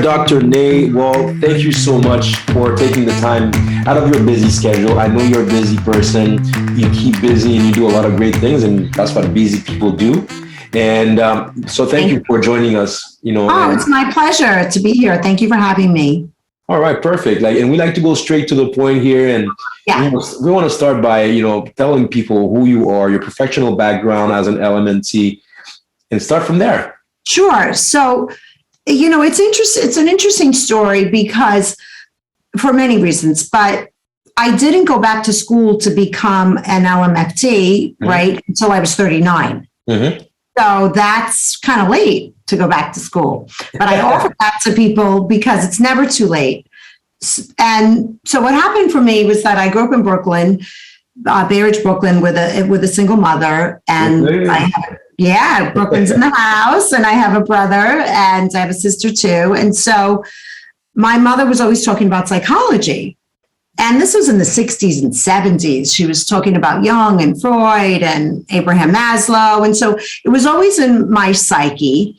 right, Dr. Nay. Well, thank you so much for taking the time out of your busy schedule. I know you're a busy person. You keep busy and you do a lot of great things, and that's what busy people do. And so thank you for joining us. It's my pleasure to be here. Thank you for having me. All right, perfect. And we like to go straight to the point here, and we want to start by telling people who you are, your professional background as an LMNT, and start from there. Sure. So, it's an interesting story because for many reasons, but I didn't go back to school to become an LMFT, right, until I was 39. Mm-hmm. So that's kind of late to go back to school. But I offer that to people because it's never too late. And so what happened for me was that I grew up in Brooklyn, Bay Ridge, Brooklyn, with a single mother. And Brooklyn's in the house, and I have a brother and I have a sister too. And so my mother was always talking about psychology. And this was in the 60s and 70s. She was talking about Jung and Freud and Abraham Maslow. And so it was always in my psyche.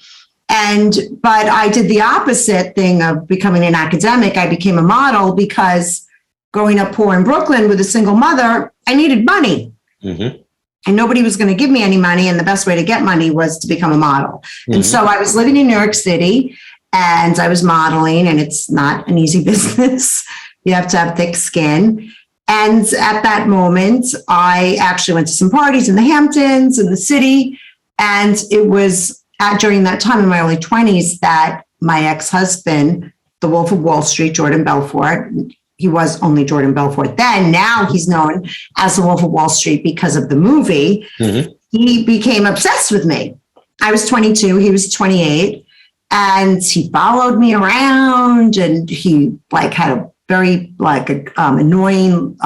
But I did the opposite thing of becoming an academic. I became a model because growing up poor in Brooklyn with a single mother, I needed money. Mm-hmm. And nobody was going to give me any money. And the best way to get money was to become a model. Mm-hmm. And so I was living in New York City and I was modeling, and it's not an easy business. You have to have thick skin. And at that moment, I actually went to some parties in the Hamptons, in the city. And it was during that time in my early 20s that my ex-husband, the Wolf of Wall Street, Jordan Belfort, he was only Jordan Belfort then. Now he's known as the Wolf of Wall Street because of the movie. Mm-hmm. He became obsessed with me. I was 22, he was 28. And he followed me around, and he had a very annoying,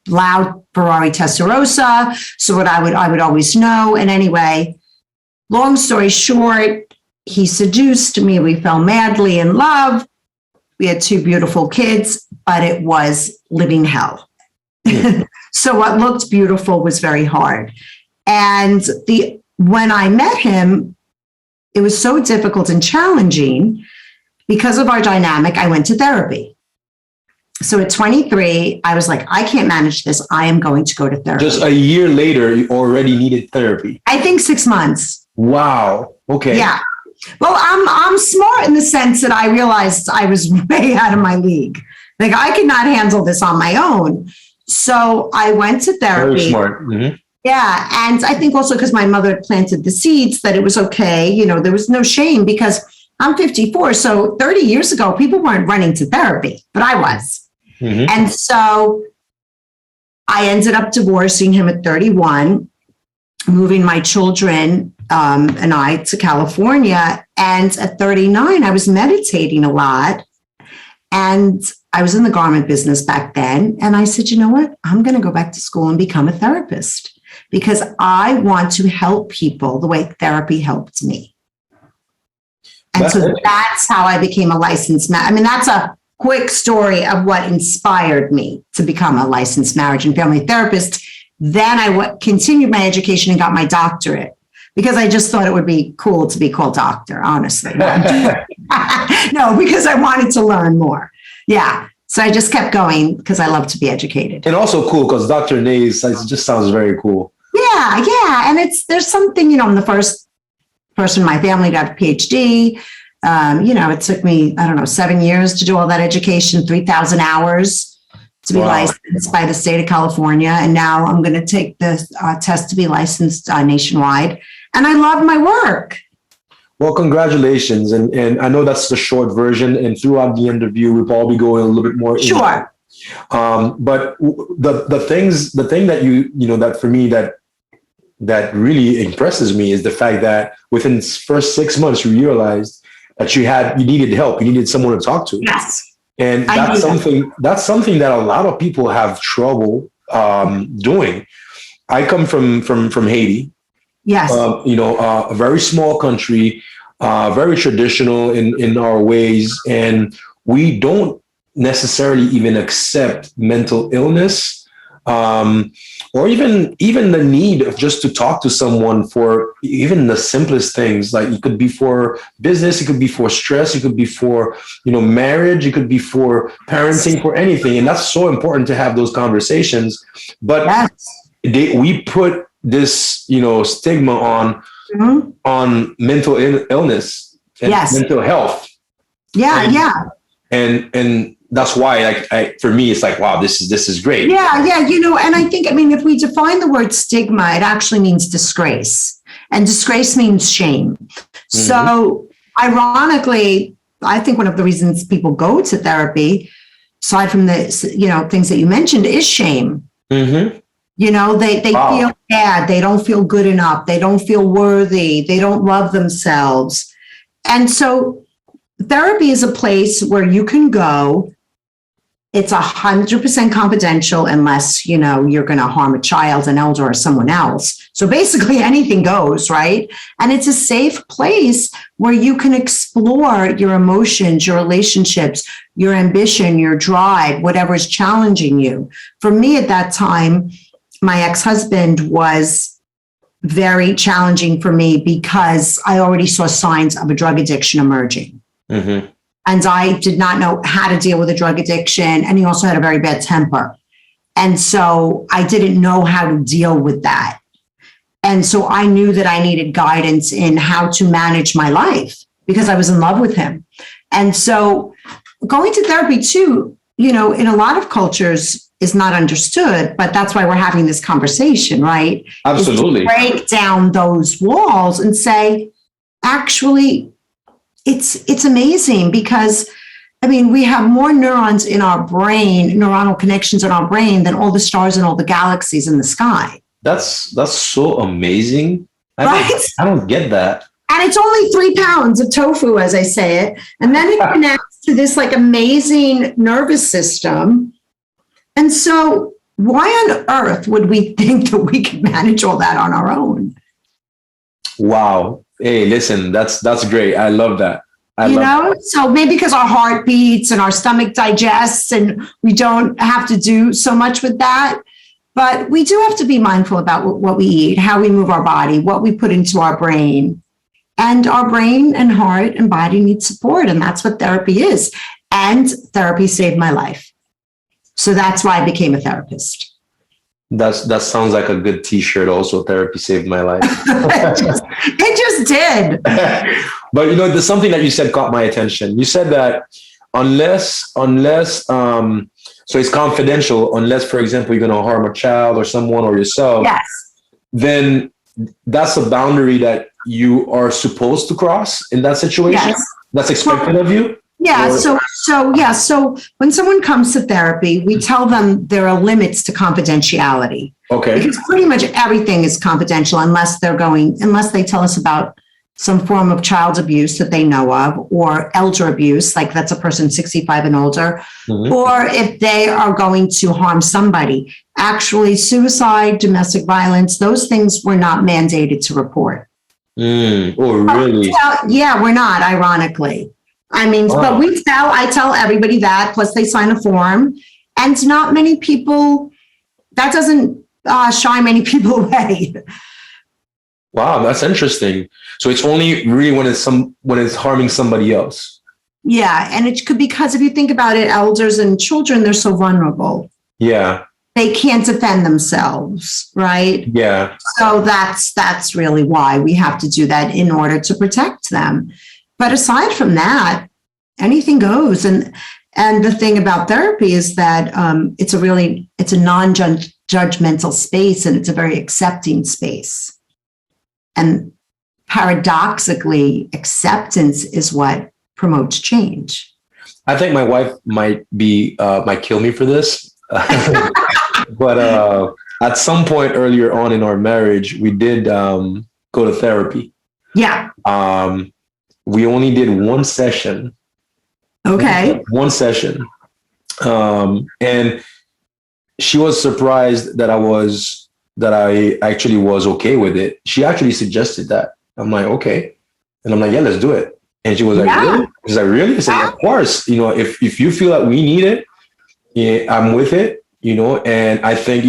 loud Ferrari Testarossa. So what I would always know. And anyway, long story short, he seduced me. We fell madly in love. We had 2 beautiful kids, but it was living hell. Yeah. So what looked beautiful was very hard. And when I met him, it was so difficult and challenging because of our dynamic. I went to therapy. So at 23, I was like, I can't manage this. I am going to go to therapy. Just a year later, you already needed therapy. I think 6 months. Wow. Okay. Yeah. Well, I'm smart in the sense that I realized I was way out of my league. I could not handle this on my own. So I went to therapy. Very smart. Mm-hmm. Yeah. And I think also because my mother had planted the seeds that it was okay. There was no shame because I'm 54. So 30 years ago, people weren't running to therapy, but I was. Mm-hmm. And so I ended up divorcing him at 31, moving my children and I to California. And at 39, I was meditating a lot. And I was in the garment business back then. And I said, you know what? I'm going to go back to school and become a therapist because I want to help people the way therapy helped me. And that's how I became a licensed that's a quick story of what inspired me to become a licensed marriage and family therapist. Then I continued my education and got my doctorate because I just thought it would be cool to be called doctor, honestly. No, because I wanted to learn more. Yeah. So I just kept going because I love to be educated. And also cool because Dr. Nay just sounds very cool. Yeah. Yeah. And there's something, I'm the first person in my family to have a PhD. It took me, 7 years to do all that education, 3,000 hours to be licensed by the state of California. And now I'm going to take the test to be licensed nationwide. And I love my work. Well, congratulations. And I know that's the short version. And throughout the interview, we'll probably go in a little bit more. Sure. But the thing that that for me that really impresses me is the fact that within the first 6 months, you realized that you needed help. You needed someone to talk to. Yes. And that's something that a lot of people have trouble doing. I come from Haiti. Yes. A very small country, very traditional in our ways. And we don't necessarily even accept mental illness or even the need of just to talk to someone for even the simplest things. Like it could be for business, it could be for stress, it could be for marriage, it could be for parenting, for anything. And that's so important to have those conversations. But we put this stigma on mental illness and mental health. And that's why, for me, it's like, wow, this is great. And I think, if we define the word stigma, it actually means disgrace, and disgrace means shame. So ironically, I think one of the reasons people go to therapy, aside from the, things that you mentioned, is shame. They feel bad. They don't feel good enough. They don't feel worthy. They don't love themselves. And so therapy is a place where you can go. It's 100% confidential unless, you're going to harm a child, an elder, or someone else. So basically anything goes, right? And it's a safe place where you can explore your emotions, your relationships, your ambition, your drive, whatever is challenging you. For me at that time, my ex-husband was very challenging for me because I already saw signs of a drug addiction emerging. And I did not know how to deal with a drug addiction. And he also had a very bad temper. And so I didn't know how to deal with that. And so I knew that I needed guidance in how to manage my life because I was in love with him. And so going to therapy too, in a lot of cultures is not understood, but that's why we're having this conversation, right? Absolutely. Is to break down those walls and say, actually, it's amazing because, we have more neurons in our brain, neuronal connections in our brain than all the stars and all the galaxies in the sky. That's so amazing. I don't get that. And it's only 3 pounds of tofu, as I say it. And then it connects to this amazing nervous system. And so why on earth would we think that we can manage all that on our own? Wow. Hey, listen, that's great. I love that. So maybe because our heart beats and our stomach digests and we don't have to do so much with that. But we do have to be mindful about what we eat, how we move our body, what we put into our brain. And our brain and heart and body need support. And that's what therapy is. And therapy saved my life. So that's why I became a therapist. That sounds like a good T-shirt. Also, therapy saved my life. It just did. But there's something that you said caught my attention. You said that unless, so it's confidential. Unless, for example, you're going to harm a child or someone or yourself. Yes. Then that's a boundary that you are supposed to cross in that situation. Yes. That's expected of you. Yeah. So when someone comes to therapy, we tell them there are limits to confidentiality. Okay. Because pretty much everything is confidential unless they tell us about some form of child abuse that they know of, or elder abuse, like that's a person 65 and older, or if they are going to harm somebody. Actually, suicide, domestic violence, those things we're not mandated to report. Oh, really? Yeah, we're not, ironically. But I tell everybody that, plus they sign a form, and not many people, that doesn't shy many people away. Wow, that's interesting. So it's only really when it's harming somebody else. Yeah, and it could, because if you think about it, elders and children, they're so vulnerable. Yeah. They can't defend themselves, right? Yeah. So that's really why we have to do that, in order to protect them. But aside from that, anything goes. And the thing about therapy is that it's a non-judgmental space, and it's a very accepting space. And paradoxically, acceptance is what promotes change. I think my wife might kill me for this. But at some point earlier on in our marriage, we did go to therapy. Yeah. We only did one session. Okay. One session. And she was surprised that I actually was okay with it. She actually suggested that. I'm like, okay. And I'm like, yeah, let's do it. And she was like, really? She's like, really? I said, of course. If you feel that we need it, yeah, I'm with it. and I think,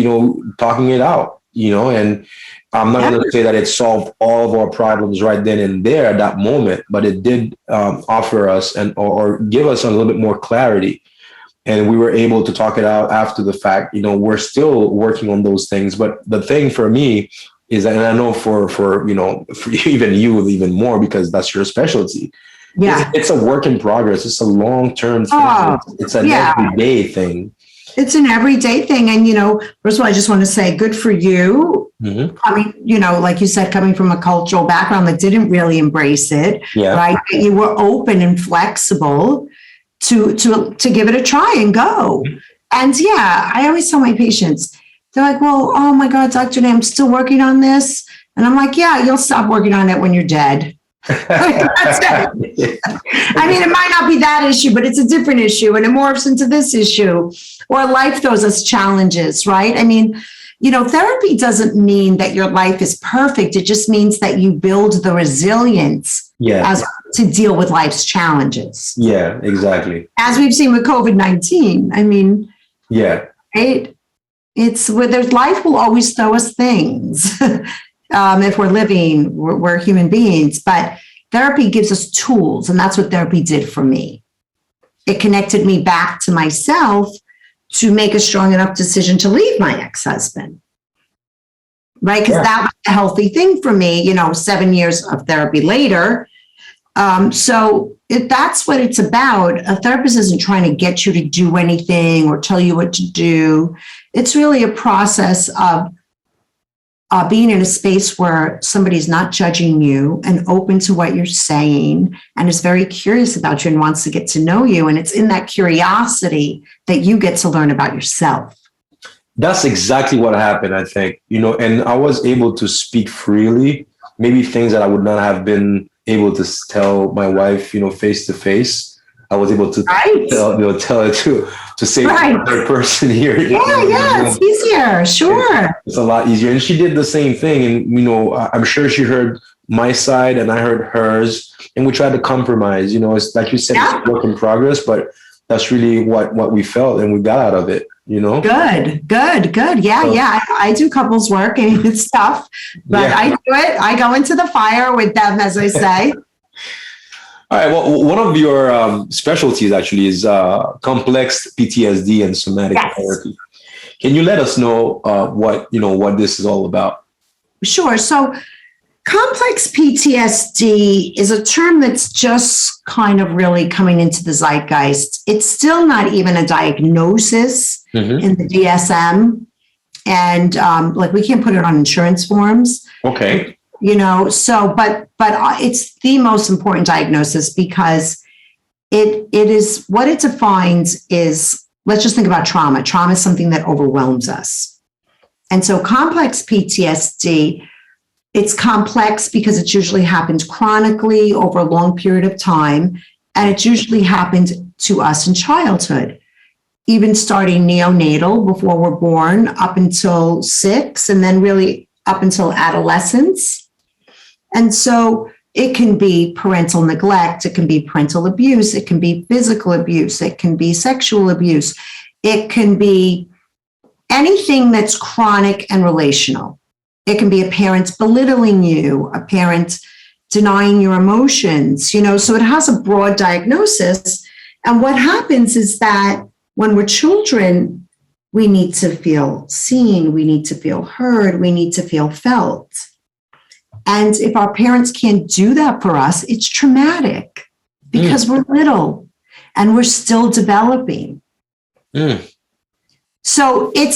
talking it out, and I'm not going to say that it solved all of our problems right then and there at that moment, but it did offer us or give us a little bit more clarity. And we were able to talk it out after the fact. We're still working on those things. But the thing for me is that, and I know for for even you, even more, because that's your specialty. Yeah. It's a work in progress. It's a long-term thing. It's an everyday thing. It's an everyday thing. And, first of all, I just want to say good for you. Mm-hmm. I mean, like you said, coming from a cultural background that didn't really embrace it, right? You were open and flexible to give it a try and go. And I always tell my patients, they're like, well, oh my God, Dr. Nam, I'm still working on this. And I'm like, yeah, you'll stop working on it when you're dead. That's it. I mean, it might not be that issue, but it's a different issue, and it morphs into this issue, or life throws us challenges, right? I mean, therapy doesn't mean that your life is perfect. It just means that you build the resilience to deal with life's challenges. Yeah, exactly. As we've seen with COVID-19, I mean, it's where life will always throw us things. If we're living, we're human beings, but therapy gives us tools. And that's what therapy did for me. It connected me back to myself to make a strong enough decision to leave my ex-husband. Right? Because that was a healthy thing for me, 7 years of therapy later. So that's what it's about. A therapist isn't trying to get you to do anything or tell you what to do. It's really a process of being in a space where somebody's not judging you and open to what you're saying and is very curious about you and wants to get to know you. And it's in that curiosity that you get to learn about yourself. That's exactly what happened, I think, and I was able to speak freely, maybe things that I would not have been able to tell my wife, face to face. I was able to tell it to say to another person here. It's easier. Sure. It's a lot easier. And she did the same thing. And, I'm sure she heard my side and I heard hers. And we tried to compromise. It's like you said, it's a work in progress, but that's really what we felt and we got out of it, Good. Yeah. I do couples work and it's tough, but I do it. I go into the fire with them, as I say. All right. Well, one of your specialties actually is complex PTSD and somatic therapy. Can you let us know what this is all about? Sure. So complex PTSD is a term that's just kind of really coming into the zeitgeist. It's still not even a diagnosis in the DSM. And we can't put it on insurance forms. Okay. But it's the most important diagnosis because it is what it defines is, let's just think about trauma. Trauma is something that overwhelms us. And so complex PTSD, it's complex because it's usually happened chronically over a long period of time. And it's usually happened to us in childhood, even starting neonatal before we're born up until 6, and then really up until adolescence. And so it can be parental neglect, it can be parental abuse, it can be physical abuse, it can be sexual abuse, it can be anything that's chronic and relational. It can be a parent belittling you, a parent denying your emotions, so it has a broad diagnosis. And what happens is that when we're children, we need to feel seen, we need to feel heard, we need to feel felt. And if our parents can't do that for us, it's traumatic because we're little and we're still developing. So it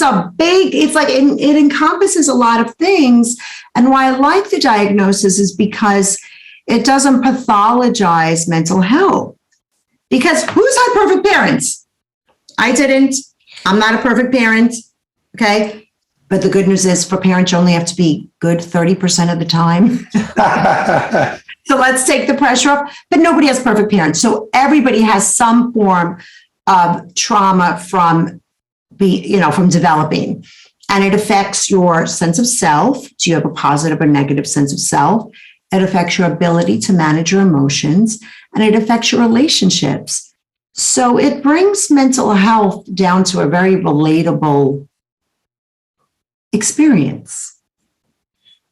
encompasses a lot of things. And why I like the diagnosis is because it doesn't pathologize mental health. Because who's had perfect parents? I didn't. I'm not a perfect parent. Okay. But the good news is for parents, you only have to be good 30% of the time. So let's take the pressure off. But nobody has perfect parents. So everybody has some form of trauma from developing. And it affects your sense of self. Do you have a positive or negative sense of self? It affects your ability to manage your emotions. And it affects your relationships. So it brings mental health down to a very relatable experience.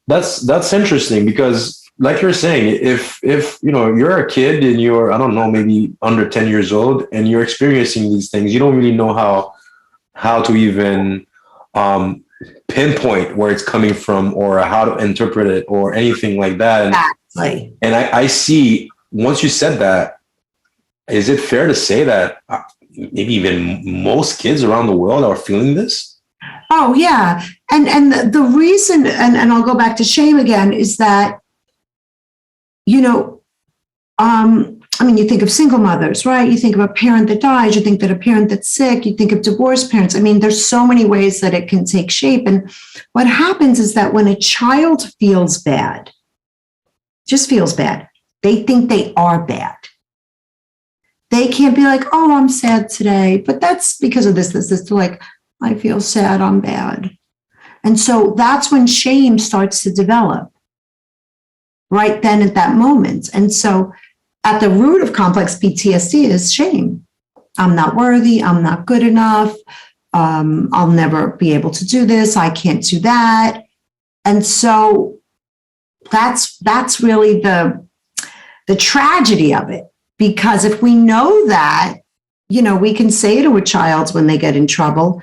That's interesting because, like you're saying, if you're a kid and you're, I don't know, maybe under 10 years old and you're experiencing these things, you don't really know how to even pinpoint where it's coming from or how to interpret it or anything like that. Exactly. And I see, once you said that, is it fair to say that maybe even most kids around the world are feeling this? Oh, yeah. And the reason, and I'll go back to shame again, is that, I mean, you think of single mothers, right? You think of a parent that dies, you think that a parent that's sick, you think of divorced parents. I mean, there's so many ways that it can take shape. And what happens is that when a child feels bad, just feels bad, they think they are bad. They can't be like, oh, I'm sad today, but that's because of this. They're like, I feel sad, I'm bad. And so that's when shame starts to develop, right then at that moment. And so at the root of complex PTSD is shame. I'm not worthy, I'm not good enough, I'll never be able to do this, I can't do that. And so that's really the tragedy of it. Because if we know that, we can say to a child when they get in trouble,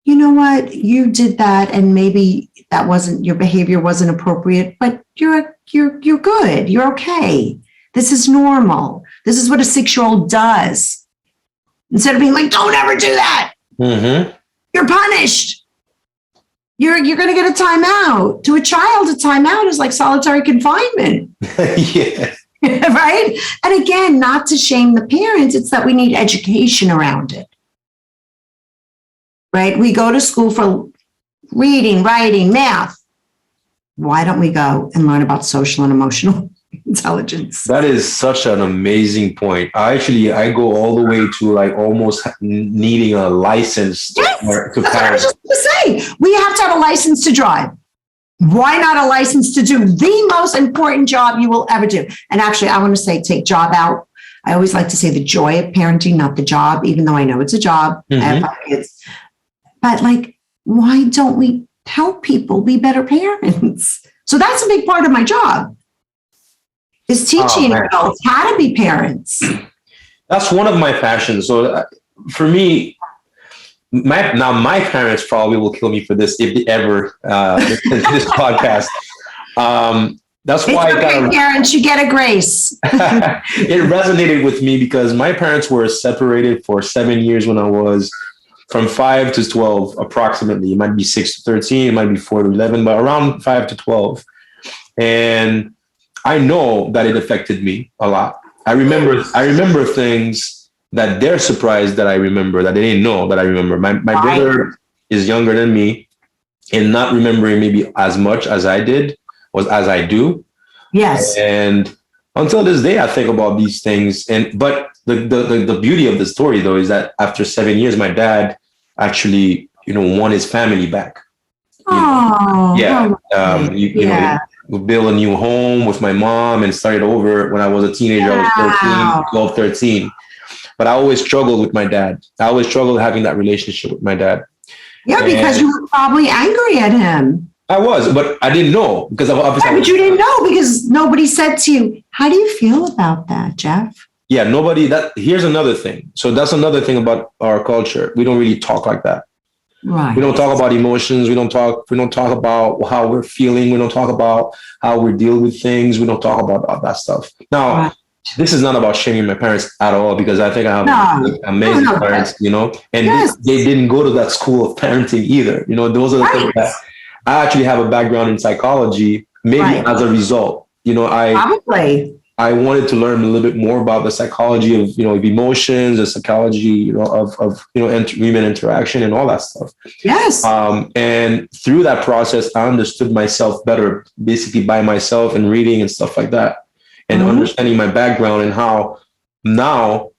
you know what, you did that and maybe that wasn't, your behavior wasn't appropriate, but you're good, you're okay. This is normal. This is what a 6-year-old does. Instead of being like, don't ever do that. Mm-hmm. You're punished. You're going to get a timeout. To a child, a timeout is like solitary confinement. Yeah. Right? And again, not to shame the parents, it's that we need education around it. Right? We go to school for reading, writing, math. Why don't we go and learn about social and emotional intelligence? That is such an amazing point. I go all the way to like almost needing a license to That's parent. What I was just going to say. We have to have a license to drive. Why not a license to do the most important job you will ever do? And actually, I want to say take job out. I always like to say the joy of parenting, not the job, even though I know it's a job. Mm-hmm. I have 5 kids. But why don't we help people be better parents? So that's a big part of my job, is teaching adults how to be parents. That's one of my passions. So for me, my parents probably will kill me for this if they ever listen to this podcast. That's why parents, you get a grace. It resonated with me because my parents were separated for 7 years when I was from 5 to 12, approximately. It might be 6 to 13, it might be 4 to 11, but around 5 to 12. And I know that it affected me a lot. I remember things that they're surprised that I remember, that they didn't know that I remember. My brother is younger than me, and not remembering maybe as much as I did was as I do. Yes. And until this day, I think about these things. But the beauty of the story, though, is that after 7 years, my dad actually, won his family back. Oh, yeah. We built a new home with my mom and started over when I was a teenager. Wow. I was 13. But I always struggled with my dad. I always struggled having that relationship with my dad. Yeah, because you were probably angry at him. I was, but I didn't know because obviously. But you didn't know because nobody said to you, how do you feel about that, Jeff? Yeah, here's another thing. So that's another thing about our culture. We don't really talk like that. Right. We don't talk about emotions. We don't talk about how we're feeling. We don't talk about how we deal with things. We don't talk about all that stuff. Now, This is not about shaming my parents at all, because I think I have amazing parents, and they didn't go to that school of parenting either. Those are the things that I actually have a background in psychology, maybe as a result. I wanted to learn a little bit more about the psychology of, of emotions, the psychology, of human interaction and all that stuff. Yes. And through that process, I understood myself better, basically by myself and reading and stuff like that, and understanding my background and how now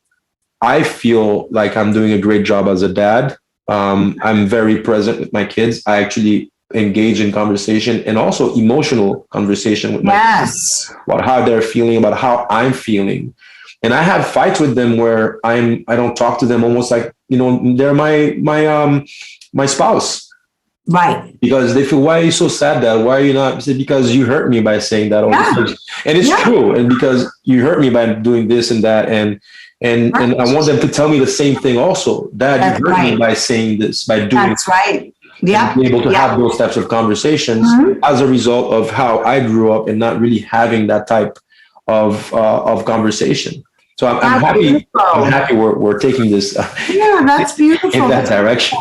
I feel like I'm doing a great job as a dad. I'm very present with my kids. I actually engage in conversation and also emotional conversation with my kids about how they're feeling, about how I'm feeling. And I have fights with them where I don't talk to them almost like, they're my spouse. Right. Because they feel, why are you so sad, Dad? Why are you not? I said, because you hurt me by saying that. And it's true. And because you hurt me by doing this and that. And I want them to tell me the same thing also. Dad, you hurt me by saying this, by doing That's right. Yeah. Be able to have those types of conversations as a result of how I grew up and not really having that type of conversation. So I'm happy. Beautiful. I'm happy we're taking this. That's beautiful. In that direction.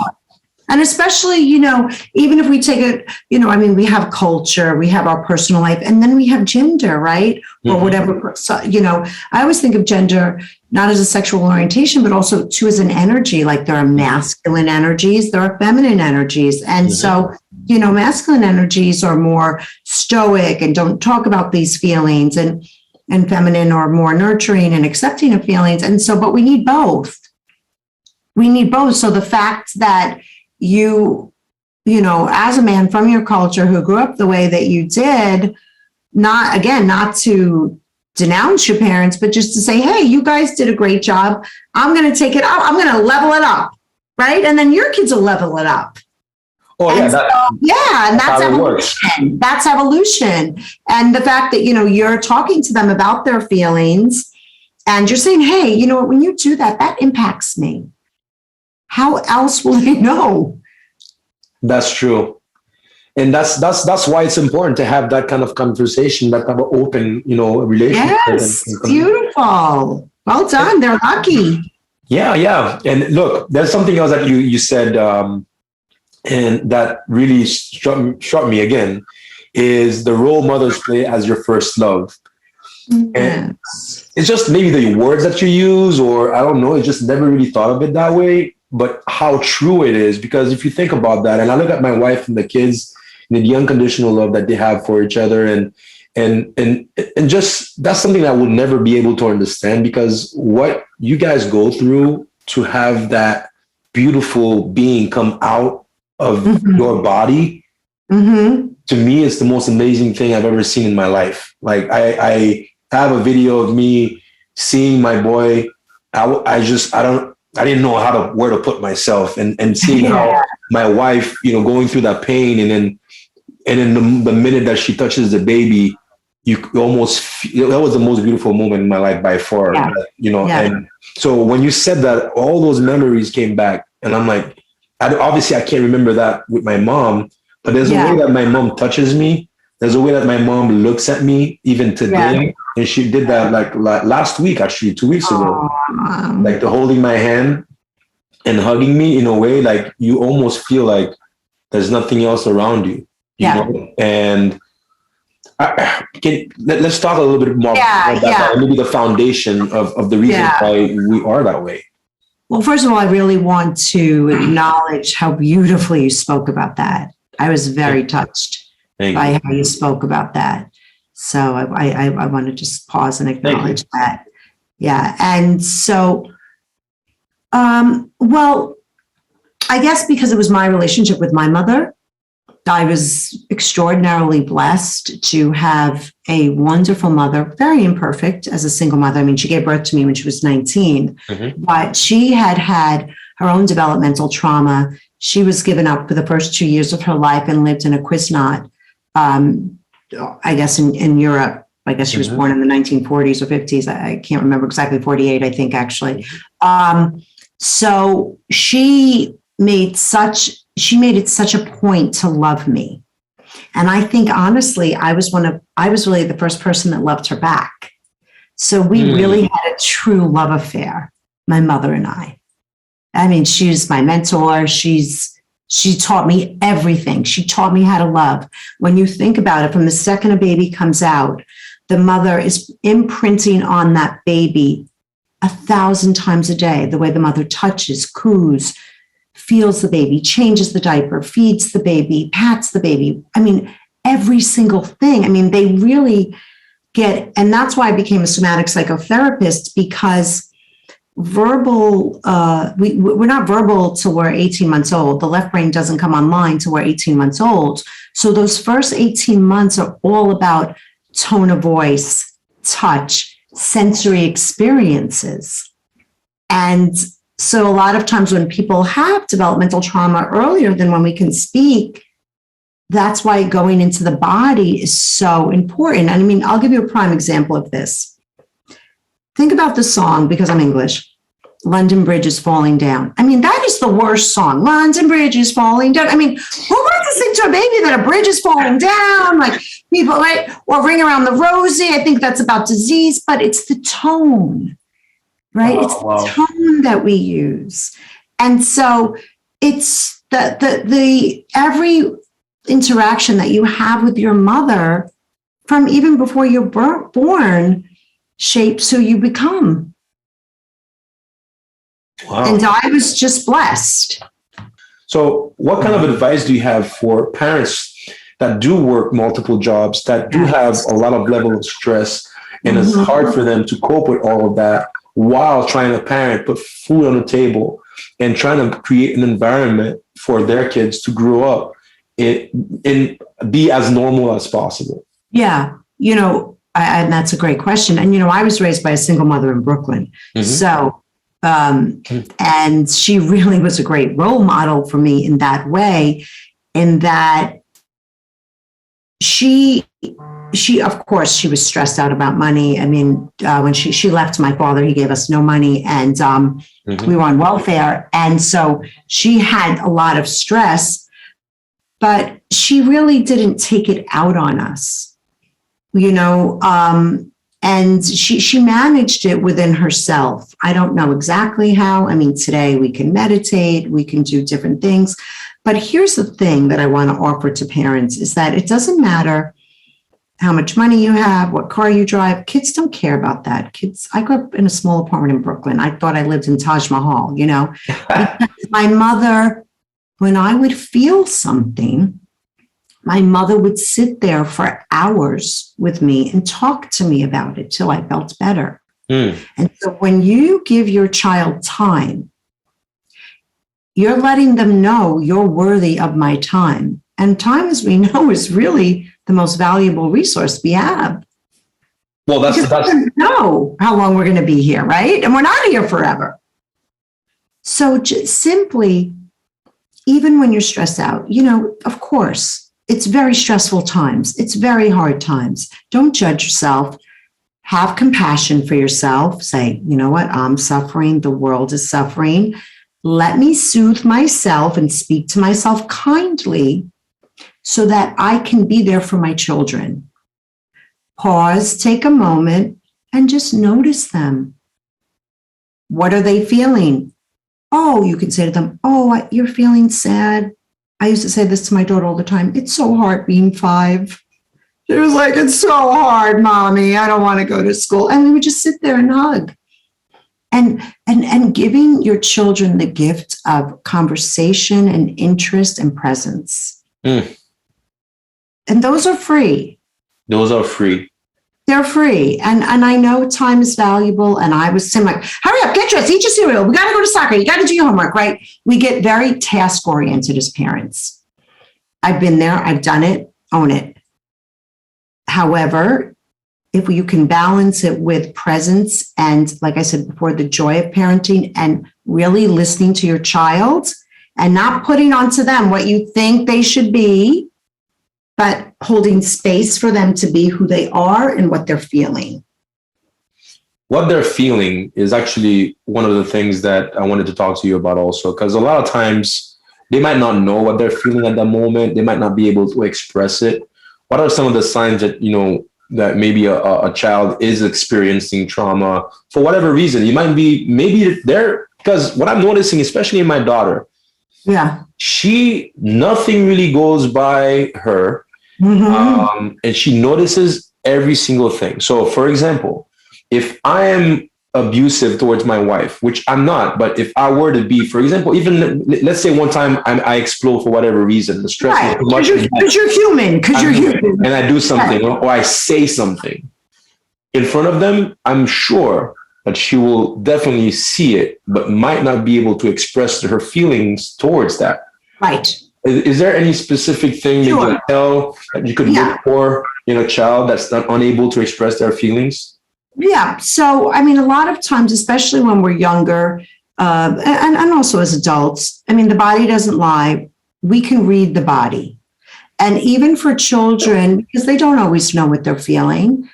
And especially, even if we take it, we have culture, we have our personal life, and then we have gender, right? Or whatever. So, I always think of gender not as a sexual orientation, but also too as an energy. Like there are masculine energies, there are feminine energies. And so, masculine energies are more stoic and don't talk about these feelings, and feminine are more nurturing and accepting of feelings. And so, but we need both. We need both. So the fact that you as a man from your culture who grew up the way that you did, not to denounce your parents, but just to say, hey, you guys did a great job. I'm going to take it up. I'm going to level it up. Right. And then your kids will level it up. Oh, and that's evolution. That's evolution. And the fact that, you're talking to them about their feelings and you're saying, hey, you know what, when you do that, that impacts me. How else will they know? That's true. And that's why it's important to have that kind of conversation, that kind of open, relationship. Yes, beautiful. Well done. They're lucky. Yeah. And look, there's something else that you said, and that really struck me again, is the role mothers play as your first love. Mm-hmm. And it's just maybe the words that you use, or I don't know, I just never really thought of it that way. But how true it is, because if you think about that, and I look at my wife and the kids and the unconditional love that they have for each other, and just that's something that I will never be able to understand, because what you guys go through to have that beautiful being come out of your body, to me, it's the most amazing thing I've ever seen in my life. Like I have a video of me seeing my boy. I didn't know where to put myself, and seeing how my wife, going through that pain, and then the minute that she touches the baby, that was the most beautiful moment in my life by far, And so when you said that, all those memories came back, and I'm like, obviously I can't remember that with my mom, but there's a way that my mom touches me. There's a way that my mom looks at me even today. And she did that like last week, actually 2 weeks ago, like the holding my hand and hugging me in a way, like you almost feel like there's nothing else around you. You know? And let's talk a little bit more about that, maybe the foundation of the reason why we are that way. Well, first of all, I really want to acknowledge how beautifully you spoke about that. I was very touched by how you spoke about that. So I want to just pause and acknowledge that. Yeah. And so, well, I guess because it was my relationship with my mother, I was extraordinarily blessed to have a wonderful mother, very imperfect as a single mother. I mean, she gave birth to me when she was 19, but she had her own developmental trauma. She was given up for the first 2 years of her life and lived in a Kuznot, I guess in Europe. I guess she was born in the 1940s or 50s. I can't remember exactly, 48, I think, actually. So she made it such a point to love me. And I think, honestly, I was really the first person that loved her back. So we really had a true love affair, my mother and I. I mean, she's my mentor. She taught me everything. She taught me how to love. When you think about it, from the second a baby comes out, the mother is imprinting on that baby 1,000 times a day, the way the mother touches, coos, feels the baby, changes the diaper, feeds the baby, pats the baby. I mean, every single thing. I mean, they really get, and that's why I became a somatic psychotherapist, because verbal, we're not verbal till we're 18 months old. The left brain doesn't come online till we're 18 months old. So those first 18 months are all about tone of voice, touch, sensory experiences. And so a lot of times when people have developmental trauma earlier than when we can speak, that's why going into the body is so important. And I mean, I'll give you a prime example of this. Think about the song, because I'm English, London Bridge is Falling Down. I mean, that is the worst song. London Bridge is falling down. I mean, who wants to sing to a baby that a bridge is falling down? Like people, right? Or Ring Around the Rosie. I think that's about disease, but it's the tone, right? It's the tone that we use. And so it's the every interaction that you have with your mother from even before you're born shapes who you become. Wow. And I was just blessed. So what kind of advice do you have for parents that do work multiple jobs, that do have a lot of level of stress, and it's hard for them to cope with all of that while trying to parent, put food on the table, and trying to create an environment for their kids to grow up and be as normal as possible? Yeah. And that's a great question. And, I was raised by a single mother in Brooklyn. So, and she really was a great role model for me in that way, in that she of course, she was stressed out about money. I mean, when she left my father, he gave us no money, and we were on welfare. And so she had a lot of stress, but she really didn't take it out on us, and she managed it within herself. I don't know exactly how. I mean, today we can meditate, we can do different things. But here's the thing that I want to offer to parents is that it doesn't matter how much money you have, what car you drive. Kids don't care about that. I grew up in a small apartment in Brooklyn. I thought I lived in Taj Mahal, Because my mother, when I would feel something, my mother would sit there for hours with me and talk to me about it till I felt better. And so when you give your child time, you're letting them know you're worthy of my time. And time, as we know, is really the most valuable resource we have. Well, that's we don't know how long we're going to be here, right? And we're not here forever. So just simply, even when you're stressed out, of course, it's very stressful times. It's very hard times. Don't judge yourself. Have compassion for yourself. Say, you know what? I'm suffering. The world is suffering. Let me soothe myself and speak to myself kindly so that I can be there for my children. Pause, take a moment, and just notice them. What are they feeling? Oh, you can say to them, you're feeling sad. I used to say this to my daughter all the time. It's so hard being 5. She was like, it's so hard, Mommy. I don't want to go to school. And we would just sit there and hug. And giving your children the gift of conversation and interest and presence. And those are free. Those are free. They're free. And I know time is valuable. And I was saying, like, hurry up, get dressed, eat your cereal. We got to go to soccer. You got to do your homework, right? We get very task oriented as parents. I've been there. I've done it. Own it. However, if you can balance it with presence and, like I said before, the joy of parenting and really listening to your child and not putting onto them what you think they should be, but holding space for them to be who they are and what they're feeling. What they're feeling is actually one of the things that I wanted to talk to you about also, because a lot of times they might not know what they're feeling at that moment. They might not be able to express it. What are some of the signs that, that maybe a child is experiencing trauma for whatever reason? You might be, maybe they're, because what I'm noticing, especially in my daughter, nothing really goes by her. And she notices every single thing. So, for example, if I am abusive towards my wife, which I'm not, but if I were to be, for example, even let's say one time I explode for whatever reason, the stress is too much. Because you're human. And I do something or I say something in front of them, I'm sure that she will definitely see it, but might not be able to express her feelings towards that. Right. Is there any specific thing you can tell that you could look for in a child that's not unable to express their feelings? Yeah. So, I mean, a lot of times, especially when we're younger, and also as adults, I mean, the body doesn't lie. We can read the body. And even for children, because they don't always know what they're feeling.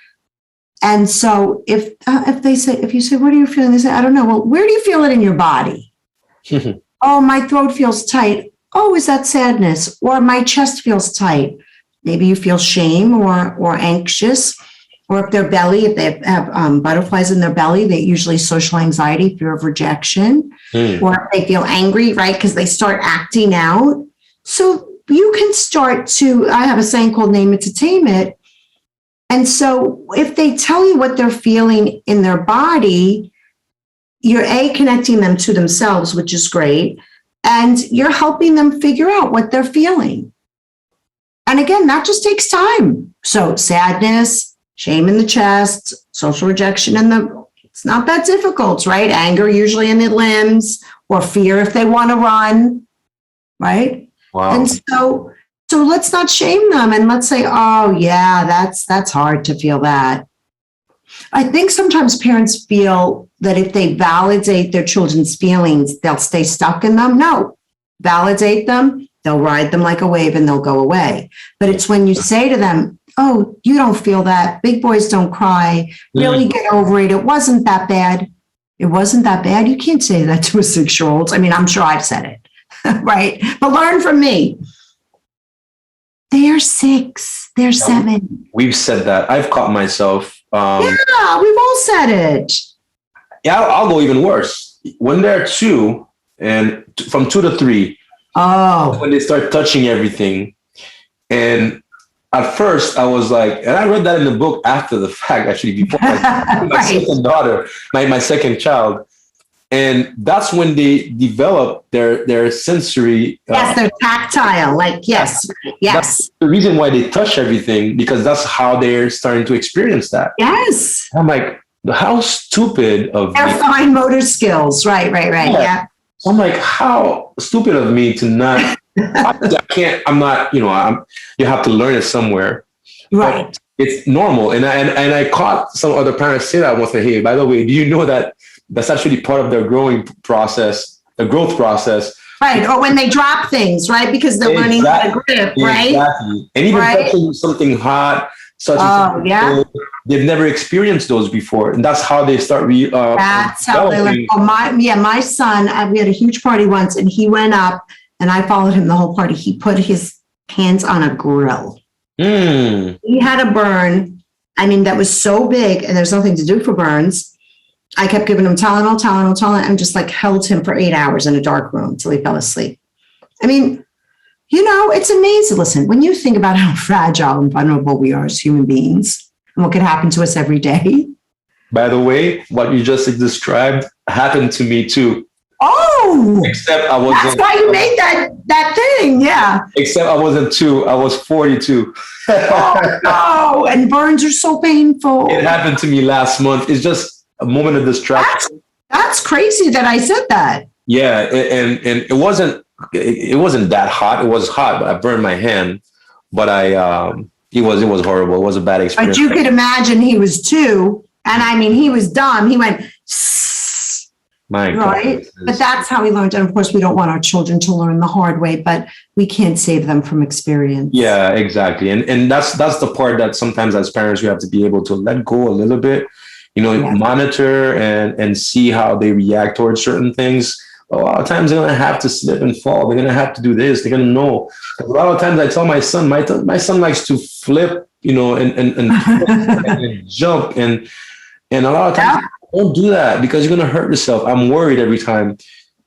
And so if you say, what are you feeling? They say, I don't know. Well, where do you feel it in your body? Oh, my throat feels tight. Oh, is that sadness? Or my chest feels tight. Maybe you feel shame or anxious. Or if if they have butterflies in their belly, they usually social anxiety, fear of rejection. Or if they feel angry, right? Because they start acting out. So you can start to, I have a saying called name it to tame it. And so if they tell you what they're feeling in their body, you're connecting them to themselves, which is great. And you're helping them figure out what they're feeling. And again, that just takes time. So sadness, shame in the chest, social rejection it's not that difficult, right? Anger usually in the limbs, or fear if they want to run, right? Wow. And so let's not shame them, and let's say, oh yeah, that's hard to feel that. I think sometimes parents feel that if they validate their children's feelings, they'll stay stuck in them. No, validate them, they'll ride them like a wave and they'll go away. But it's when you say to them, oh, you don't feel that. Big boys don't cry. Really get over it. It wasn't that bad. It wasn't that bad. You can't say that to a 6-year-old. I mean, I'm sure I've said it, right? But learn from me. They're 6. They're 7. We've said that. I've caught myself. Yeah, we've all said it. Yeah, I'll go even worse. When they're 2, and from 2 to 3, when they start touching everything. And at first I was like, and I read that in the book after the fact, actually, before my second daughter, my second child. And that's when they develop their sensory. Yes, they're tactile. Like, yes. That's the reason why they touch everything, because that's how they're starting to experience that. Yes. I'm like, how stupid of me. Their fine motor skills. Right. Yeah. So I'm like, how stupid of me to not. I'm not. You have to learn it somewhere. Right. But it's normal, and I caught some other parents say that once. Like, hey, by the way, do you know that that's actually part of their growth process? Right. Or when they drop things, right? Because they're learning how to grip, right? Exactly. And even touching something hot, they've never experienced those before, and that's how they start. That's how they learn. My son. We had a huge party once, and he went up, and I followed him the whole party. He put his hands on a grill. He had a burn. I mean, that was so big, and there's nothing to do for burns. I kept giving him Tylenol, and just like held him for 8 hours in a dark room until he fell asleep. I mean, it's amazing. Listen, when you think about how fragile and vulnerable we are as human beings and what could happen to us every day. By the way, what you just described happened to me too. Oh, except I wasn't. That's why you made that thing, yeah. Except I wasn't 2. I was 42. Oh, no. And burns are so painful. It happened to me last month. It's just a moment of distraction. That's crazy that I said that. Yeah, and it wasn't that hot. It was hot, but I burned my hand. But it was horrible. It was a bad experience. But you could imagine he was 2, and I mean he was dumb. He went. Right. But that's how we learned. And of course, we don't want our children to learn the hard way, but we can't save them from experience. Yeah, exactly. And that's the part that sometimes as parents, we have to be able to let go a little bit, monitor and see how they react towards certain things. A lot of times they're going to have to slip and fall. They're going to have to do this. They're going to know. A lot of times I tell my son, my son likes to flip, and jump. And a lot of times, don't do that because you're going to hurt yourself. I'm worried every time.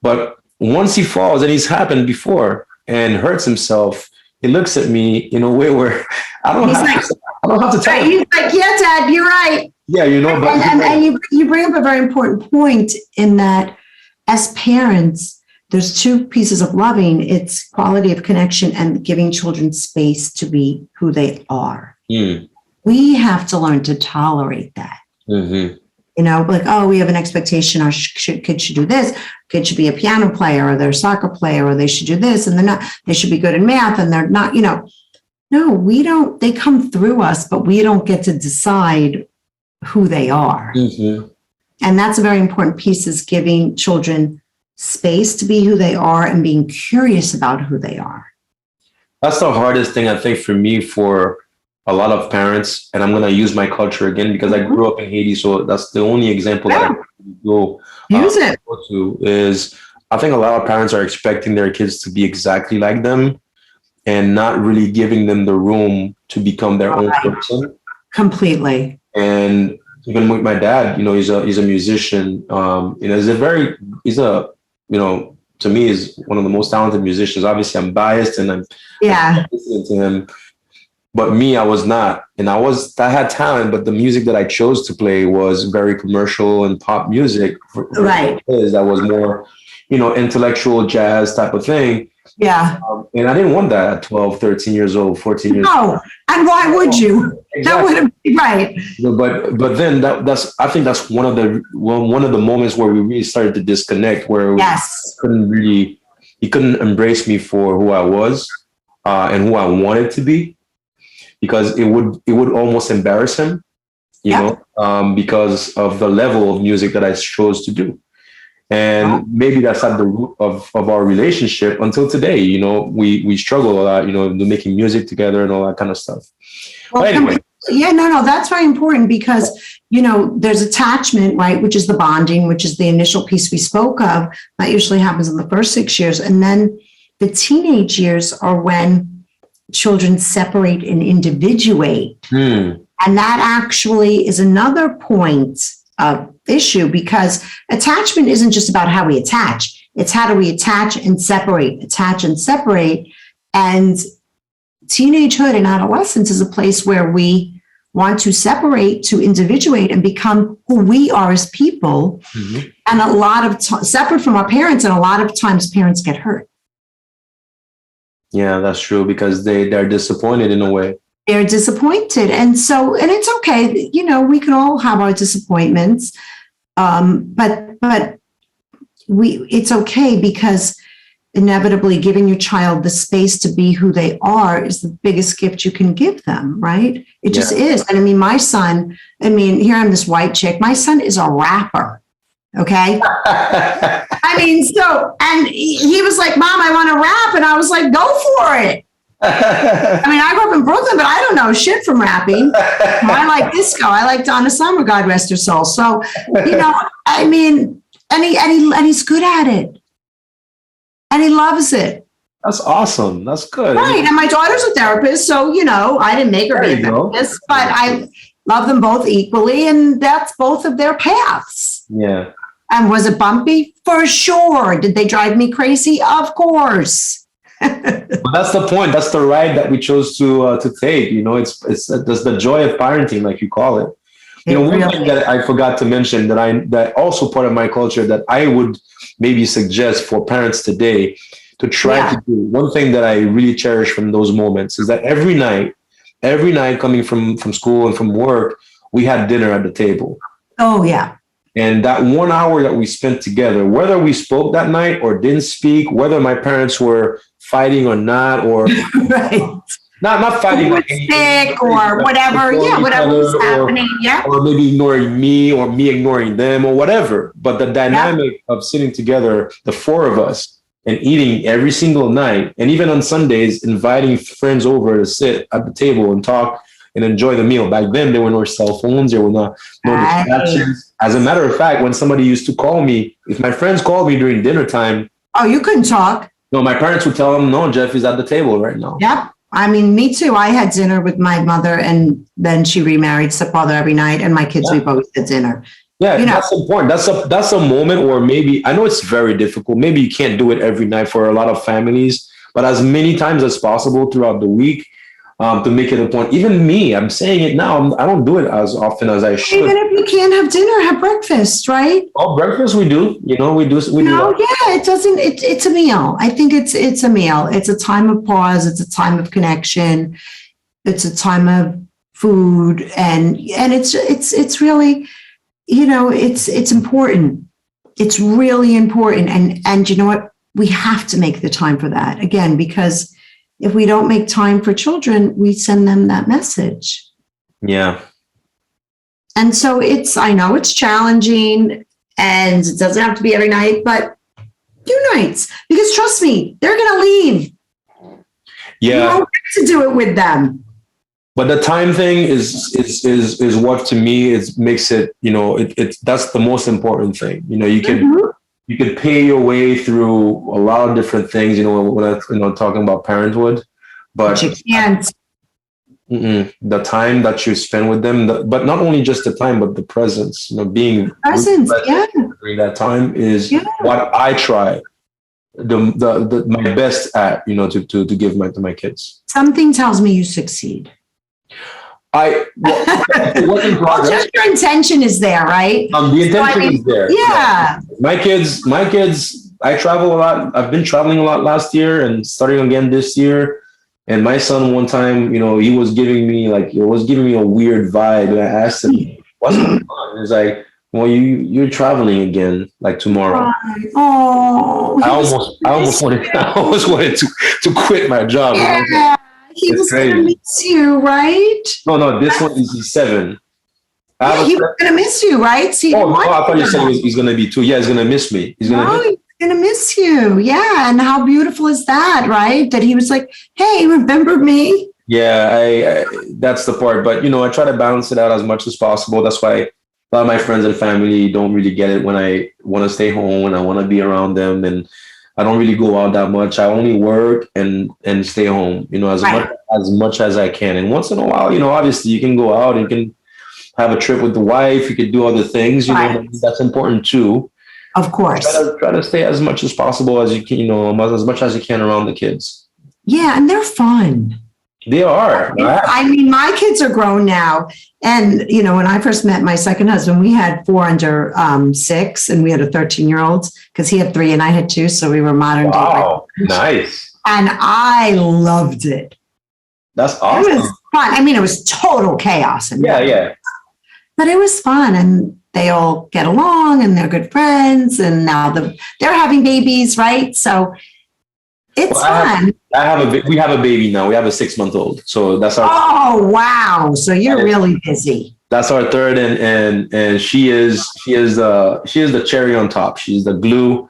But once he falls, and he's happened before, and hurts himself, he looks at me in a way where I don't have to tell him. He's like, yeah, Dad, you're right. Yeah, but and you bring up a very important point in that as parents, there's 2 pieces of loving. It's quality of connection and giving children space to be who they are. We have to learn to tolerate that. Mm-hmm. Like, oh, we have an expectation our kid should do this. Kid should be a piano player, or they're a soccer player, or they should do this, and they're not. They should be good in math, and they're not. No, we don't. They come through us, but we don't get to decide who they are. Mm-hmm. And that's a very important piece, is giving children space to be who they are and being curious about who they are. That's the hardest thing, I think, for me, for a lot of parents. And I'm going to use my culture again because I grew up in Haiti. So that's the only example that I can go, Use it. go to is I think a lot of parents are expecting their kids to be exactly like them and not really giving them the room to become their own person. Completely. And even with my dad, he's a musician. To me, is one of the most talented musicians. Obviously, I'm biased and I'm listening to him. But me, I was not. And I had talent, but the music that I chose to play was very commercial and pop music. Right. That was more, intellectual jazz type of thing. Yeah. And I didn't want that at 12, 13 years old, 14 years old. No. And why would you? Exactly. That would have been right. But then I think that's one of the moments where we really started to disconnect, where he couldn't embrace me for who I was and who I wanted to be, because it would almost embarrass him, because of the level of music that I chose to do. And maybe that's at the root of our relationship until today. We struggle a lot, making music together and all that kind of stuff. Well, but anyway. That's very important because, there's attachment, right? Which is the bonding, which is the initial piece we spoke of. That usually happens in the first 6 years. And then the teenage years are when children separate and individuate. And that actually is another point of issue, because attachment isn't just about how we attach. It's how do we attach and separate. And teenagehood and adolescence is a place where we want to separate, to individuate and become who we are as people. Mm-hmm. And a lot of separate from our parents. And a lot of times parents get hurt. Yeah, that's true, because they're disappointed in a way. They're disappointed. And it's okay. We can all have our disappointments. But it's okay, because inevitably giving your child the space to be who they are is the biggest gift you can give them, right? It just is. And my son, here I'm this white chick. My son is a rapper. Okay. And he was like, Mom, I want to rap. And I was like, go for it. I grew up in Brooklyn, but I don't know shit from rapping. I like disco. I like Donna Summer, God rest her soul. So, and he's good at it. And he loves it. That's awesome. That's good. Right. And my daughter's a therapist. So, I didn't make her be a therapist, but I love them both equally. And that's both of their paths. Yeah. And was it bumpy? For sure. Did they drive me crazy? Of course. Well, that's the point. That's the ride that we chose to take. It's the joy of parenting, like you call it. One thing that I forgot to mention that also part of my culture that I would maybe suggest for parents today to try to do. One thing that I really cherish from those moments is that every night coming from school and from work, we had dinner at the table. Oh yeah. And that 1 hour that we spent together, whether we spoke that night or didn't speak, whether my parents were fighting or not, or right. not fighting, like sick or whatever. Yeah, whatever was happening. Yeah. Or maybe ignoring me or me ignoring them or whatever. But the dynamic of sitting together, the four of us, and eating every single night, and even on Sundays, inviting friends over to sit at the table and talk and enjoy the meal. Back then, there were no cell phones. There were no distractions. As a matter of fact, when somebody used to call me, if my friends called me during dinner time. Oh, you couldn't talk. No, my parents would tell them, no, Jeff is at the table right now. Yep. Me too. I had dinner with my mother, and then she remarried stepfather every night, and my kids, we both had dinner. Yeah, that's important. That's a moment where maybe, I know it's very difficult. Maybe you can't do it every night for a lot of families, but as many times as possible throughout the week, to make it a point. Even me, I'm saying it now, I don't do it as often as I should. Even if you can't have dinner, have breakfast, right? Oh, breakfast we do. We do. It doesn't. It's a meal. I think it's a meal. It's a time of pause. It's a time of connection. It's a time of food, and it's really, it's important. It's really important, and you know what? We have to make the time for that again, because if we don't make time for children, we send them that message. Yeah. And so I know it's challenging and it doesn't have to be every night, but few nights, because trust me, they're going to leave. Yeah. You don't get to do it with them. But the time thing is what to me makes it, that's the most important thing. You could pay your way through a lot of different things, when I'm talking about parenthood, but you can't. The time that you spend with them, but not only just the time, but the presence, being present during that time is what I try my best at, to give to my kids. Something tells me you succeed. Just your intention is there, right? The intention is there. Yeah. My kids, I travel a lot. I've been traveling a lot last year and starting again this year. And my son, one time, he was giving me a weird vibe. And I asked him, what's going on? He's like, well, you're traveling again, like tomorrow. Oh, I almost wanted to quit my job. Yeah. He was going to miss you, right? No, this one is 7. He was going to miss you, right? I thought you said he's going to be 2. Yeah, he's going to miss me. He's going to miss you. Yeah, and how beautiful is that, right? That he was like, hey, remember me? Yeah, I that's the part. But, I try to balance it out as much as possible. That's why a lot of my friends and family don't really get it when I want to stay home and I want to be around them. And I don't really go out that much. I only work and stay home, as much as I can. And once in a while, obviously you can go out and you can have a trip with the wife. You could do other things, that's important too. Of course. Try to stay as much as possible as you can, as much as you can around the kids. Yeah, and they're fun. They are. I mean, my kids are grown now. And, when I first met my second husband, we had 4 under 6 and we had a 13-year-old because he had 3 and I had 2. So we were modern day. Wow, nice. And I loved it. That's awesome. It was fun. I mean, it was total chaos. Yeah. But it was fun. And they all get along and they're good friends. And now they're having babies, right? So it's fun. We have a baby now. We have a 6-month-old. So that's our. Oh, wow. So you're really busy. That's our third. And she is the cherry on top. She's the glue.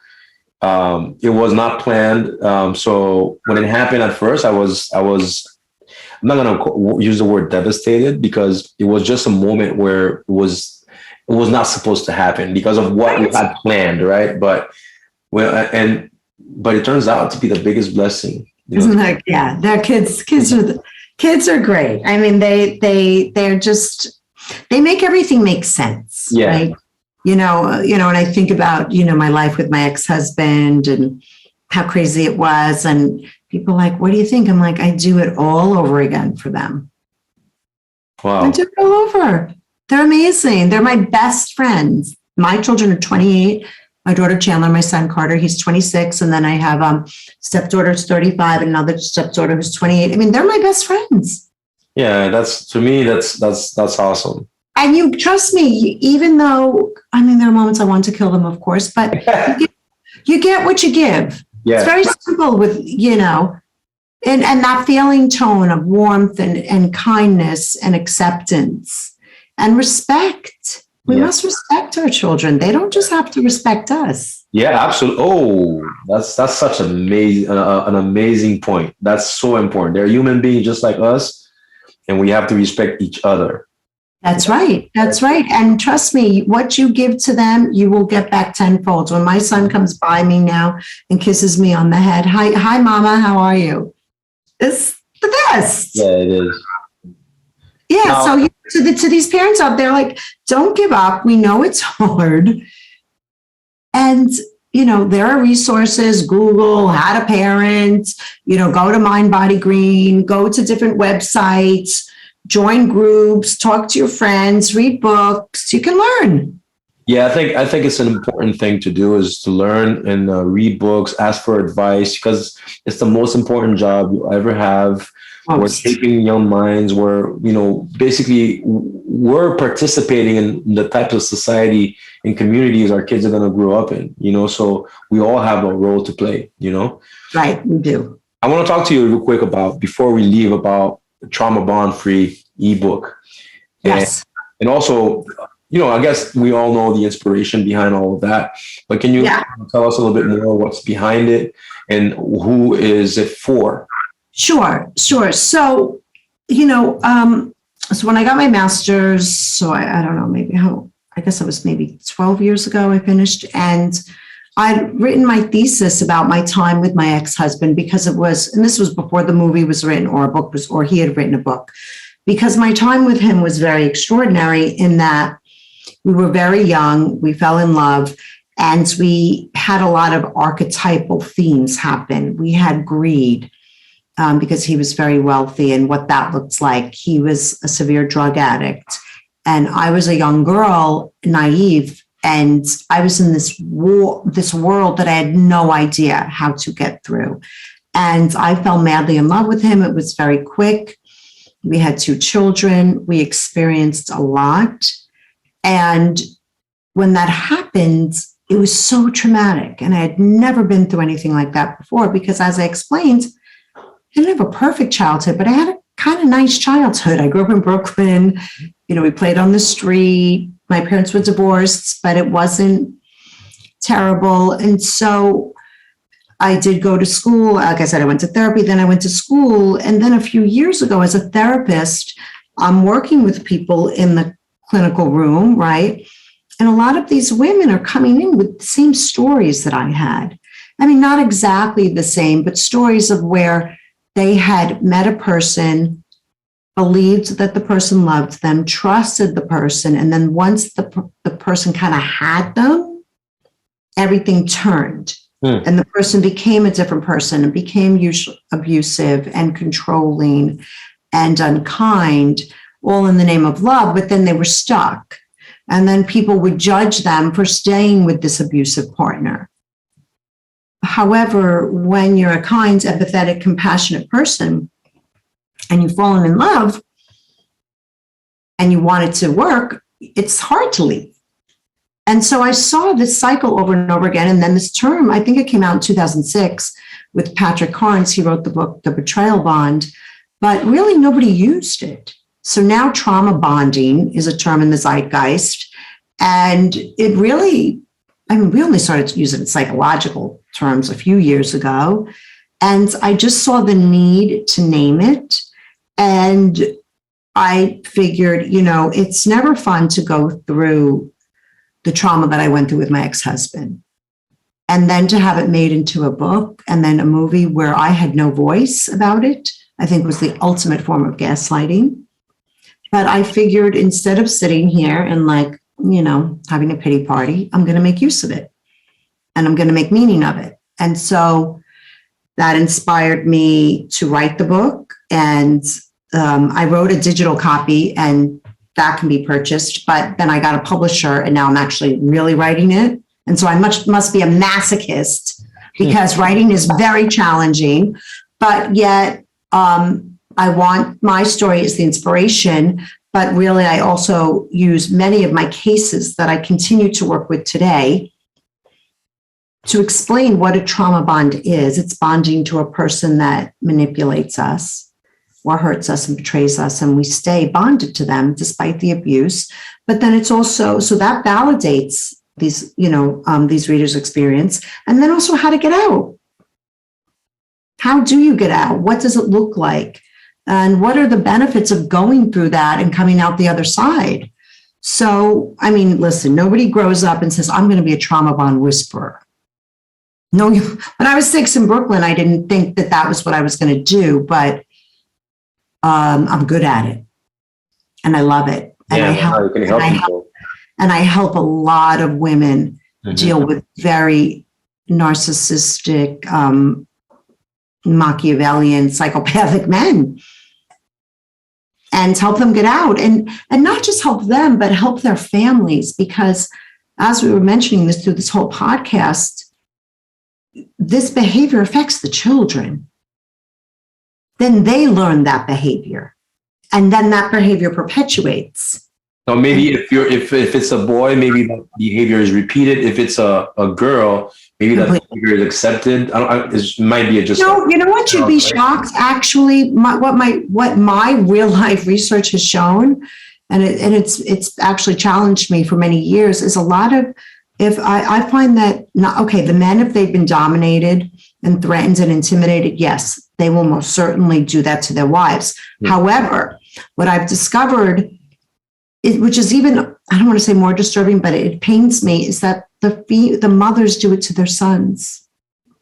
It was not planned. So when it happened at first, I was, I'm not going to use the word devastated because it was just a moment where it was not supposed to happen because of what we had planned. Right. But it turns out to be the biggest blessing. Isn't that? Yeah. Their kids are great. I mean, they're just, they make everything make sense. Yeah. Right? And I think about, my life with my ex-husband and how crazy it was. And people are like, what do you think? I'm like, I do it all over again for them. Wow. I do it all over. They're amazing. They're my best friends. My children are 28. My daughter Chandler, my son Carter, he's 26. And then I have stepdaughter who's 35 and another stepdaughter who's 28. I mean, they're my best friends. Yeah, that's awesome. And you trust me, even though, there are moments I want to kill them, of course, but you get what you give. Yeah. It's very simple with, and that feeling tone of warmth and kindness and acceptance and respect. We must respect our children. They don't just have to respect us. Yeah, absolutely. Oh, that's such an amazing point. That's so important. They're human beings just like us, and we have to respect each other. That's right. That's right. And trust me, what you give to them, you will get back tenfold. When my son comes by me now and kisses me on the head, hi, mama, how are you? It's the best. Yeah, it is. Yeah. Now, so to these parents out there, like, don't give up. We know it's hard. And, there are resources, Google, how to parent, go to Mind Body Green, go to different websites, join groups, talk to your friends, read books. You can learn. Yeah, I think it's an important thing to do is to learn and read books, ask for advice, because it's the most important job you'll ever have. We're shaping young minds. We're, basically we're participating in the types of society and communities our kids are going to grow up in, so we all have a role to play, Right, we do. I want to talk to you real quick before we leave about Trauma Bond Free ebook. Yes. And also, I guess we all know the inspiration behind all of that, but can you tell us a little bit more what's behind it and who is it for? Sure. So, so when I got my master's, so I don't know, I guess it was maybe 12 years ago I finished, and I'd written my thesis about my time with my ex-husband because and this was before the movie was written or he had written a book, because my time with him was very extraordinary in that we were very young, we fell in love, and we had a lot of archetypal themes happen. We had greed because he was very wealthy and what that looks like. He was a severe drug addict, and I was a young girl, naive, and I was in this world that I had no idea how to get through. And I fell madly in love with him. It was very quick. We had 2 children. We experienced a lot. And when that happened, it was so traumatic. And I had never been through anything like that before because, as I explained, I didn't have a perfect childhood, but I had a kind of nice childhood. I grew up in Brooklyn. We played on the street. My parents were divorced, but it wasn't terrible. And so I did go to school. Like I said, I went to therapy, then I went to school. And then a few years ago, as a therapist, I'm working with people in the clinical room, right? And a lot of these women are coming in with the same stories that I had. I mean, not exactly the same, but stories of where they had met a person, believed that the person loved them, trusted the person, and then once the person kind of had them, everything turned. And the person became a different person and became abusive and controlling and unkind, all in the name of love, but then they were stuck. And then people would judge them for staying with this abusive partner. However, when you're a kind, empathetic, compassionate person and you've fallen in love and you want it to work, it's hard to leave. And so I saw this cycle over and over again. And then this term, I think it came out in 2006 with Patrick Carnes. He wrote the book, The Betrayal Bond, but really nobody used it. So now trauma bonding is a term in the zeitgeist. And it really, we only started to use it in psychological terms a few years ago. And I just saw the need to name it. And I figured, it's never fun to go through the trauma that I went through with my ex-husband. And then to have it made into a book and then a movie where I had no voice about it, I think was the ultimate form of gaslighting. But I figured instead of sitting here and having a pity party, I'm going to make use of it and I'm going to make meaning of it. And so that inspired me to write the book. And I wrote a digital copy and that can be purchased, but then I got a publisher and now I'm actually really writing it. And so I must be a masochist because writing is very challenging, but yet I want my story as the inspiration, but really I also use many of my cases that I continue to work with today to explain what a trauma bond is. It's bonding to a person that manipulates us or hurts us and betrays us, and we stay bonded to them despite the abuse. But then it's also, so that validates these readers' experience, and then also how to get out. How do you get out? What does it look like? And what are the benefits of going through that and coming out the other side? So, listen, nobody grows up and says, I'm going to be a trauma bond whisperer. No, when I was 6 in Brooklyn, I didn't think that was what I was going to do, but I'm good at it and I love it. And I help a lot of women deal with very narcissistic, Machiavellian, psychopathic men and help them get out and not just help them, but help their families. Because as we were mentioning this through this whole podcast, this behavior affects the children. Then they learn that behavior and then that behavior perpetuates. So maybe if it's a boy, maybe that behavior is repeated. If it's a girl, maybe that behavior is accepted. It might be just. No, you know what? You'd be shocked. Actually, what my real life research has shown and it's actually challenged me for many years, is a lot of, if I find that, not okay, the men, if they've been dominated and threatened and intimidated, yes, they will most certainly do that to their wives. However, what I've discovered, which is even, I don't want to say more disturbing, but it pains me, is that the mothers do it to their sons.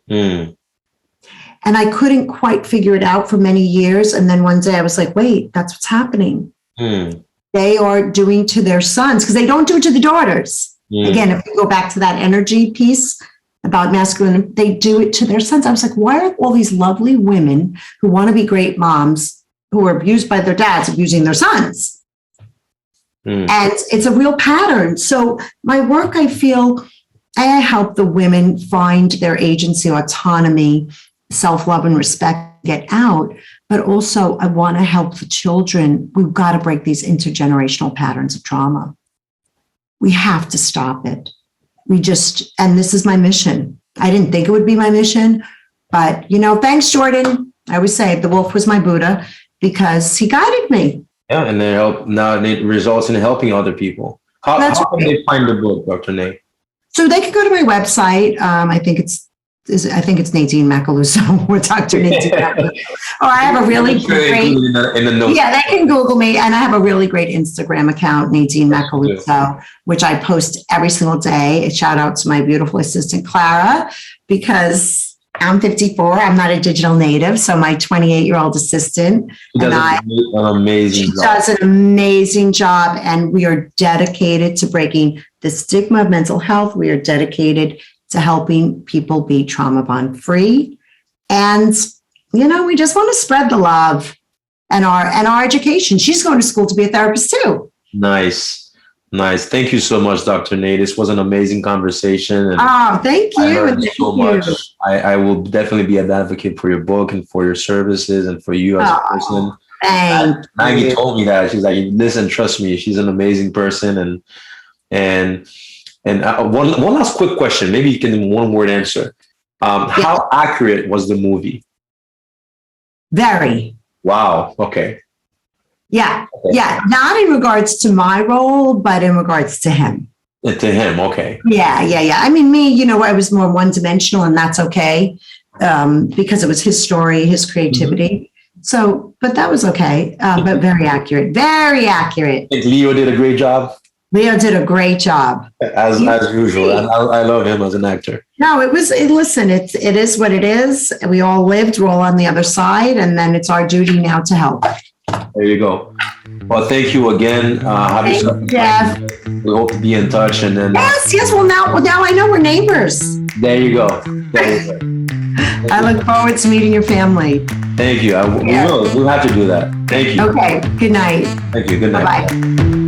And I couldn't quite figure it out for many years. And then one day I was like, wait, that's what's happening. They are doing to their sons, because they don't do it to the daughters. Again, if you go back to that energy piece about masculine, they do it to their sons. I was like, why are all these lovely women who want to be great moms, who are abused by their dads, abusing their sons? And it's a real pattern. So my work, I feel, I help the women find their agency, autonomy, self-love and respect, get out. But also I want to help the children. We've got to break these intergenerational patterns of trauma. We have to stop it. And this is my mission. I didn't think it would be my mission, but thanks, Jordan. I always say the wolf was my Buddha, because he guided me. Yeah, and now it results in helping other people. How can they find the book, Dr. Nate? So they can go to my website. I think it's Nadine Macaluso or Dr. Nadine Macaluso. Or I have a really great, in the notes. Yeah, they can Google me. And I have a really great Instagram account, Nadine Macaluso, which I post every single day. A shout out to my beautiful assistant, Clara, because I'm 54. I'm not a digital native. So my 28-year-old assistant does an amazing job. And we are dedicated to breaking the stigma of mental health. We are dedicated to helping people be trauma bond free. And, we just want to spread the love and our education. She's going to school to be a therapist too. Nice. Thank you so much, Dr. Nate. This was an amazing conversation. And thank you. I learned so much. I will definitely be an advocate for your book and for your services and for you as a person. Maggie told me that. She's like, listen, trust me, she's an amazing person. And one last quick question, maybe you can one word answer. How accurate was the movie? Very. Wow. Okay. Yeah. Okay. Yeah. Not in regards to my role, but in regards to him. To him. Okay. Yeah. I mean, me, I was more one-dimensional, and that's okay, because it was his story, his creativity. So, but that was okay. But very accurate. Very accurate. I think Leo did a great job. Leo did a great job. As usual. I love him as an actor. No, listen, it is what it is. We all lived, we're all on the other side, and then it's our duty now to help. There you go. Well, thank you again. Have yourself a Jeff. We hope to be in touch. And then yes. Well, now I know we're neighbors. There you go. I look forward to meeting your family. Thank you. We'll have to do that. Thank you. Okay. Good night. Thank you. Good night. Bye-bye.